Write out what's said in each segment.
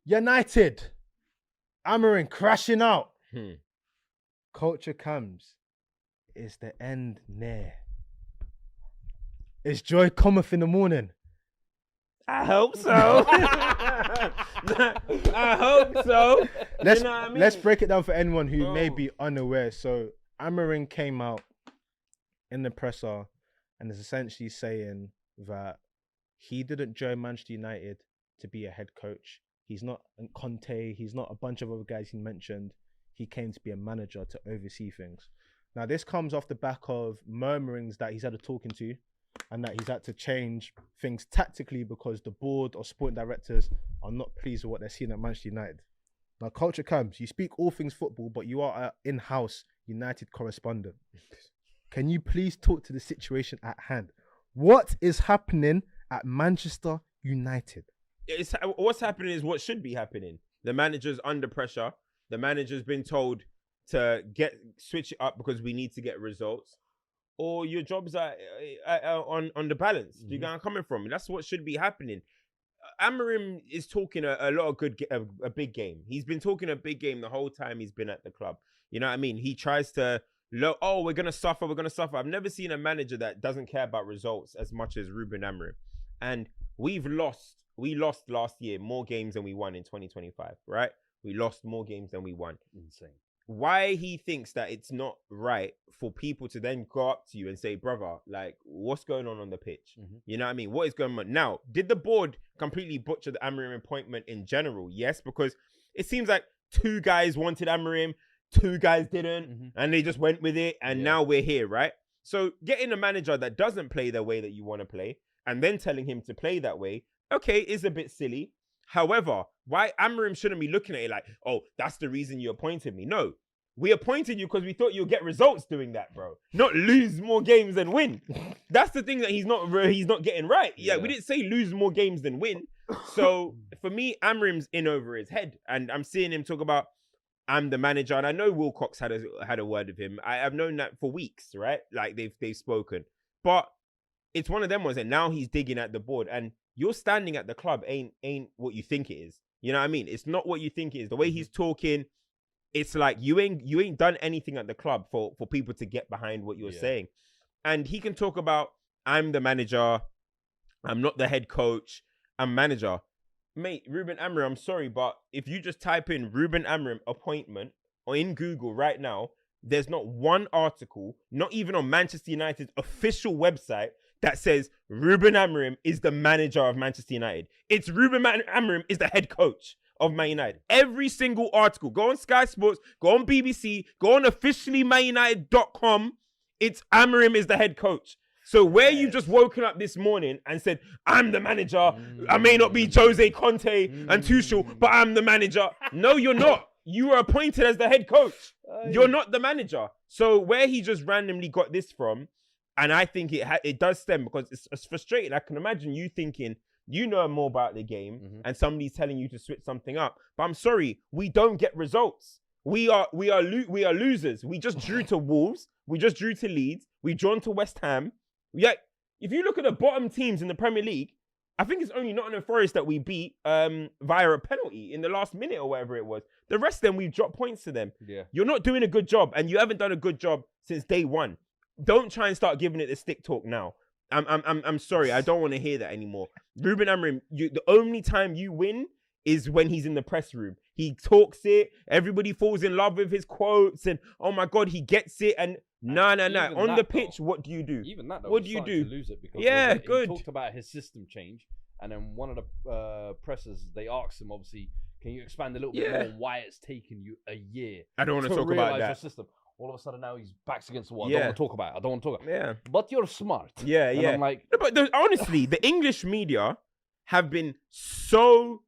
United. Amorim crashing out. Culture comes. Is the end near? Is joy cometh in the morning? I hope so. I hope so. Let's, you know what I mean? let's break it down for anyone who may be unaware. So Amorim came out in the presser and is essentially saying that he didn't join Manchester United to be a head coach. He's not Conte. He's not a bunch of other guys he mentioned. He came to be a manager to oversee things. Now, this comes off the back of murmurings that he's had a talking to and that he's had to change things tactically because the board or sporting directors are not pleased with what they're seeing at Manchester United. Now, culture comes. You speak all things football, but you are an in-house United correspondent. Can you please talk to the situation at hand? What is happening at Manchester United? What's happening is what should be happening. The manager's under pressure. The manager's been told to switch it up because we need to get results, or your jobs are on the balance. Do you get where I'm coming from? That's what should be happening. Amorim is talking a lot of a big game. He's been talking a big game the whole time he's been at the club. You know what I mean? He tries to, we're going to suffer. We're going to suffer. I've never seen a manager that doesn't care about results as much as Ruben Amorim. And we lost last year more games than we won in 2025, right? We lost more games than we won. Insane. Why he thinks that it's not right for people to then go up to you and say, brother, like, what's going on the pitch? You know what I mean? What is going on? Now, did the board completely butcher the Amorim appointment in general? Yes, because it seems like 2 guys wanted Amorim, 2 guys didn't, and they just went with it, and now we're here, right? So getting a manager that doesn't play the way that you want to play, and then telling him to play that way, okay, is a bit silly. However, why Amorim shouldn't be looking at it like, oh, that's the reason you appointed me. No, we appointed you because we thought you'll get results doing that, bro. Not lose more games than win. That's the thing that he's not getting right. Yeah, we didn't say lose more games than win. So for me, Amorim's in over his head, and I'm seeing him talk about, I'm the manager, and I know Wilcox had a word with him. I've known that for weeks, right? Like they've spoken, but it's one of them ones, and now he's digging at the board, and your standing at the club ain't what you think it is. You know what I mean? It's not what you think it is. The way he's talking, it's like you ain't done anything at the club for people to get behind what you're saying. And he can talk about, I'm the manager, I'm not the head coach, I'm manager. Mate, Ruben Amorim, I'm sorry, but if you just type in Ruben Amorim appointment or in Google right now, there's not one article, not even on Manchester United's official website, that says Ruben Amorim is the manager of Manchester United. It's Ruben Amorim is the head coach of Man United. Every single article, go on Sky Sports, go on BBC, go on officiallymanunited.com. It's Amorim is the head coach. So where you've just woken up this morning and said, I'm the manager. I may not be Jose Conte and Tuchel, but I'm the manager. No, you're not. You were appointed as the head coach. You're not the manager. So where he just randomly got this from, and I think it does stem because it's frustrating. I can imagine you thinking you know more about the game and somebody's telling you to switch something up. But I'm sorry, we don't get results. We are losers. We just drew to Wolves. We just drew to Leeds. We drawn to West Ham. Yeah, if you look at the bottom teams in the Premier League, I think it's only Nottingham Forest that we beat via a penalty in the last minute or whatever it was. The rest of them, we've dropped points to them. Yeah. You're not doing a good job, and you haven't done a good job since day one. Don't try and start giving it the stick talk now. I'm sorry, I don't want to hear that anymore. Ruben Amorim, the only time you win is when he's in the press room. He talks it, everybody falls in love with his quotes, and oh my God, he gets it, and no. On the pitch, what do you do? Even that, though, what do you do? To lose it because good. He talked about his system change, and then one of the pressers, they asked him, obviously, can you expand a little bit more on why it's taken you a year? I don't want to talk about that. Your system. All of a sudden now he's backs against the wall. I don't want to talk about it. Yeah. But you're smart. Yeah. I'm like... No, but honestly, the English media have been so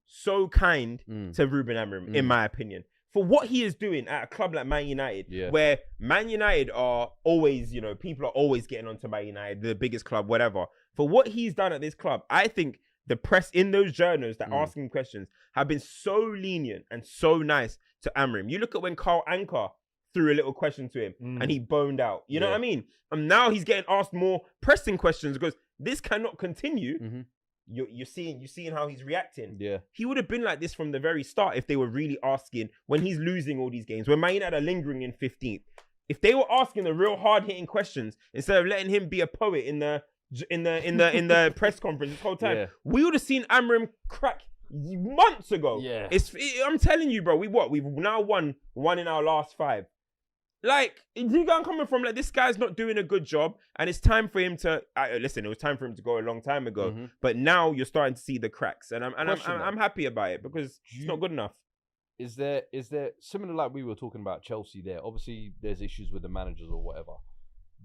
kind to Ruben Amorim, in my opinion. For what he is doing at a club like Man United, where Man United are always, people are always getting onto Man United, the biggest club, whatever. For what he's done at this club, I think the press in those journals that ask him questions have been so lenient and so nice to Amorim. You look at when Carl Anker threw a little question to him and he boned out. You know what I mean? And now he's getting asked more pressing questions because this cannot continue. you're seeing how he's reacting. Yeah. He would have been like this from the very start if they were really asking when he's losing all these games. When Man United are lingering in 15th, if they were asking the real hard hitting questions instead of letting him be a poet in the press conference this whole time, we would have seen Amorim crack months ago. Yeah. I'm telling you, bro. We've now won one in our last 5. Like, you got coming from like this guy's not doing a good job, and it's time for him to listen. It was time for him to go a long time ago, but now you're starting to see the cracks, and I'm happy about it because it's not good enough. Is there similar like we were talking about Chelsea there? Obviously, there's issues with the managers or whatever,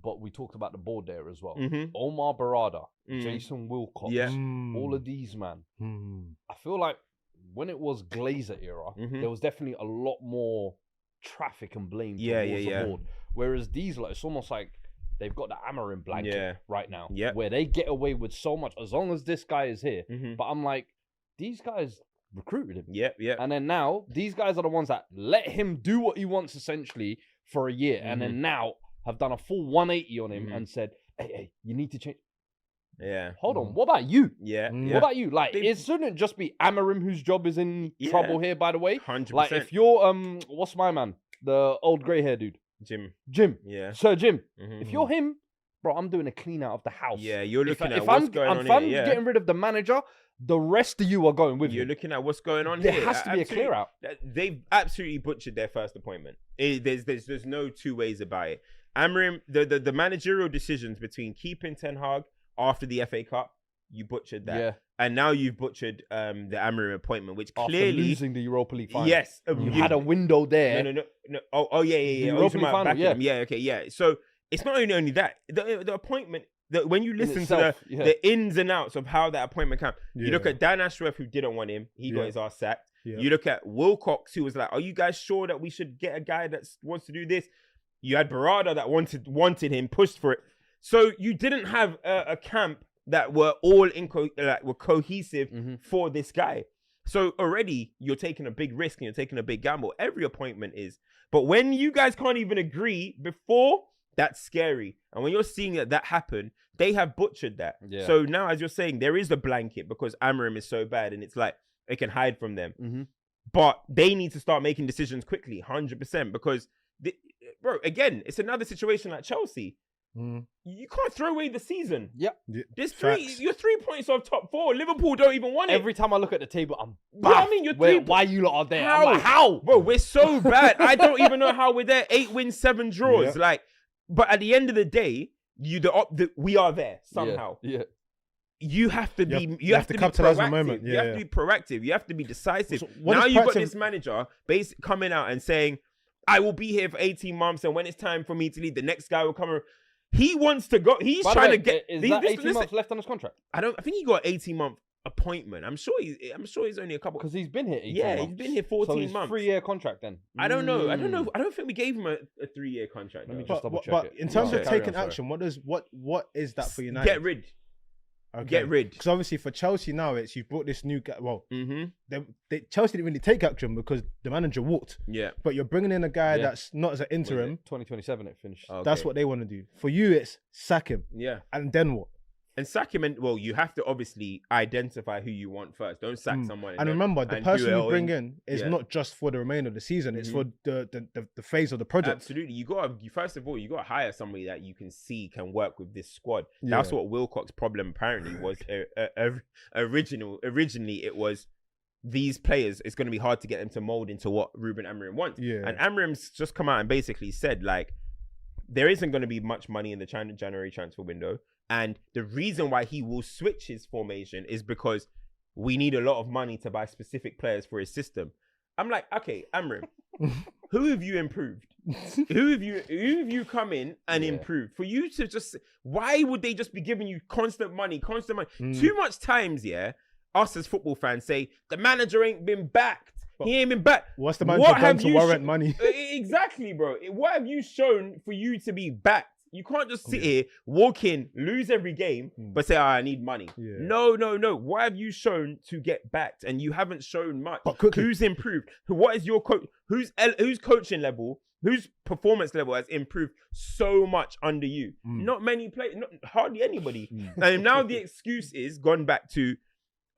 but we talked about the board there as well. Omar Barada, Jason Wilcox, all of these man. I feel like when it was Glazer era, there was definitely a lot more traffic and blame towards the board. Whereas these, like, it's almost like they've got the Amorim blanket right now, where they get away with so much as long as this guy is here. But I'm like, these guys recruited him. And then now these guys are the ones that let him do what he wants essentially for a year, and then now have done a full 180 on him and said, hey, you need to change. Hold on. What about you? What about you? Like, it shouldn't just be Amorim whose job is in trouble here, by the way. 100%. Like, if you're, what's my man? The old grey hair dude. Jim. Sir Jim. If you're him, bro, I'm doing a clean out of the house. You're looking at what's going on here. If I'm getting rid of the manager, the rest of you are going with You're him. looking at what's going on there here. There has to be a clear out. They've absolutely butchered their first appointment. There's no two ways about it. Amorim, the managerial decisions between keeping Ten Hag after the FA Cup, you butchered that. And now you've butchered the Amorim appointment, which after clearly losing the Europa League final. Yes. You had a window there. No. Oh, yeah. The Europa League final, So it's not only that. The appointment, when you listen to the ins and outs of how that appointment came, you look at Dan Ashworth, who didn't want him. He got his ass sacked. You look at Wilcox, who was like, are you guys sure that we should get a guy that wants to do this? You had Barada that wanted him, pushed for it. So you didn't have a camp that were all were cohesive for this guy. So already you're taking a big risk and you're taking a big gamble. Every appointment is. But when you guys can't even agree before, that's scary. And when you're seeing that happen, they have butchered that. So now, as you're saying, there is a blanket because Amorim is so bad and it's like it can hide from them. But they need to start making decisions quickly, 100%, because bro, again, it's another situation like Chelsea. You can't throw away the season. There's you're 3 points off top 4. Liverpool don't even want it. Every time I look at the table, I'm I mean, you're why you lot are there? I'm like, how? Bro, we're so bad. I don't even know how we're there. 8 wins, 7 draws. Like, but at the end of the day, we are there somehow. You have to be. You have to capitalize on the moment. You have to be proactive. You have to be decisive. So now you've got this manager coming out and saying, "I will be here for 18 months, and when it's time for me to leave, the next guy will come." He wants to go. He's trying to get. Is that 18 months left on his contract? I think he got 18-month appointment. I'm sure he's only a couple. Because he's been here 18 months. He's been here 14 months. 3-year contract then. I don't know. I don't think we gave him a 3-year contract. Let me just double check but it. in terms of taking action, what is that for United? Get rid. Okay. Get rid. Because obviously for Chelsea now, it's you brought this new guy. Well, Chelsea didn't really take action because the manager walked. But you're bringing in a guy that's not as an interim. 2027 it finished. Okay. That's what they want to do. For you, it's sack him. And then what? And sack him, you have to obviously identify who you want first. Don't sack someone. And remember, the person you bring in is not just for the remainder of the season. It's for the phase of the project. Absolutely. First of all, you got to hire somebody that you can see can work with this squad. That's what Wilcox's problem apparently was. Originally, it was these players. It's going to be hard to get them to mold into what Ruben Amorim wants. And Amorim's just come out and basically said, like, there isn't going to be much money in the January transfer window. And the reason why he will switch his formation is because we need a lot of money to buy specific players for his system. I'm like, okay, Amorim, who have you improved? who have you come in and improved? For you to just, why would they just be giving you constant money? Too much times, us as football fans say, the manager ain't been backed. He ain't been backed. What's the manager done to warrant money? Exactly, bro. What have you shown for you to be backed? You can't just sit here, walk in, lose every game, but say, I need money. No. What have you shown to get backed? And you haven't shown much. Who's improved? What is your coach? Whose coaching level, whose performance level has improved so much under you? Not many players, hardly anybody. And now the excuse is gone back to,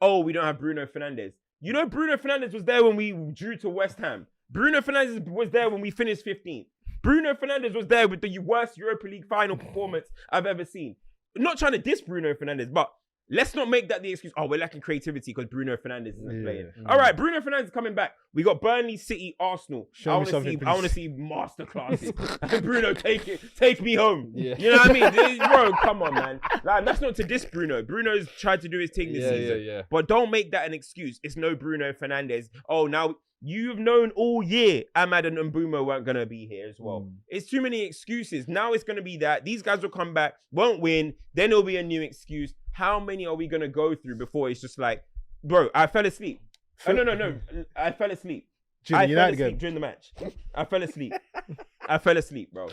oh, we don't have Bruno Fernandes. You know, Bruno Fernandes was there when we drew to West Ham. Bruno Fernandes was there when we finished 15th. Bruno Fernandes was there with the worst Europa League final performance I've ever seen. I'm not trying to diss Bruno Fernandes, but let's not make that the excuse. Oh, we're lacking creativity because Bruno Fernandes isn't playing. All right, Bruno Fernandes is coming back. We got Burnley, City, Arsenal. I want to see masterclasses. Bruno, take me home. Yeah. You know what I mean? Bro, come on, man. Like, that's not to diss Bruno. Bruno's tried to do his thing this season. Yeah. But don't make that an excuse. It's no Bruno Fernandes. Oh, now you've known all year Ahmad and Mbeumo weren't going to be here as well. It's too many excuses. Now it's going to be that. These guys will come back, won't win. Then it'll be a new excuse. How many are we going to go through before it's just like, bro, I fell asleep. No. I fell asleep. I fell asleep during the match. I fell asleep. bro.